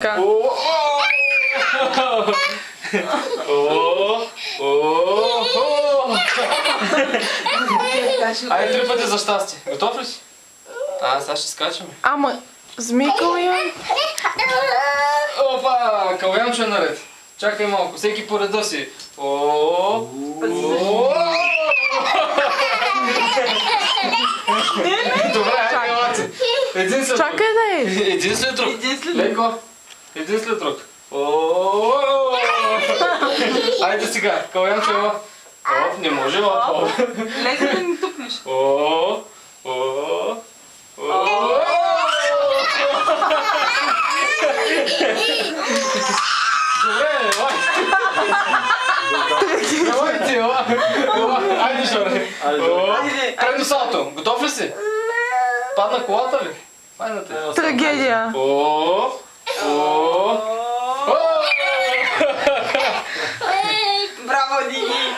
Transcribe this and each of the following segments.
така. Айде 3 пъти за щастие. Готов ли си? Сега ще скачаме. Ама, змий Калян. Опа, Калянчо е наред. Чакай малко, всеки по реда си. Добре, айде, елате. Един след друг. Чакай да е. Един след друг. Леко. Един след друг. Айде сега, Калянчо ела. Не може, ела. Лезе да ми тупнеш. Добре, елай. Ела. Айде, Жоре. Трайно салто. Готов ли си? Падна колата ли? Трагедия. Браво, Диги!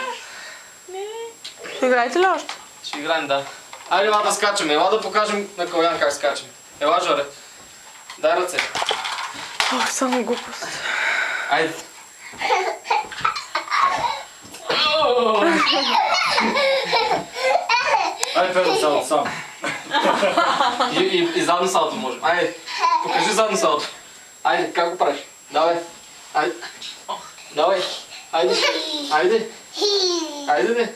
Ще играете ли още? Ще играем, да. Айде, ела да скачаме. Ела да покажем на Калян как скачаме. Ела, Жоре. Дай ръце. Ох, само глупост. Айде. Айде, предно салто сам. И задно салто можем. Айде, покажи задно салто. Айде, как го правиш? Давай. Айде. Давай. Айде. Айде. Айде, де.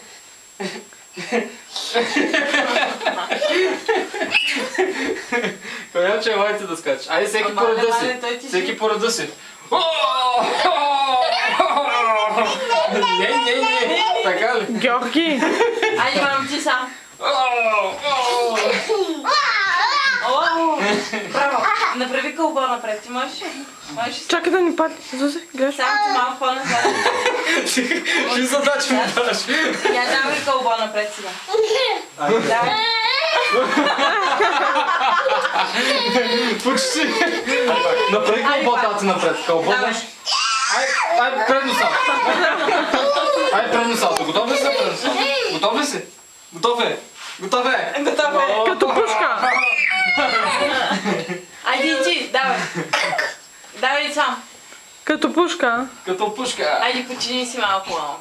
Калянчо, елайте да скачаш. Айде, всеки по реда си. Всеки по реда си. Не. Така ли? Георги. Айде, мам, ти сам. Браво! Направи кълбо напред, ти можеш ли? Чакай да ни падне. Зузе, гледаш? Само че малко по-назад. Какви задачи ми даваш? Я давай кълбо напред сега. Давай. Почти. Направи кълбо, тати, напред. Кълбо, даш. Ай, предно салто. Ай, предно салто. Готов ли си за предно салто? Готов ли си? Готов е. Готов е. Готов е. Като пушка. Айде и ти, давай. Давай сам. Като пушка. Като пушка. Айде, почини си малко.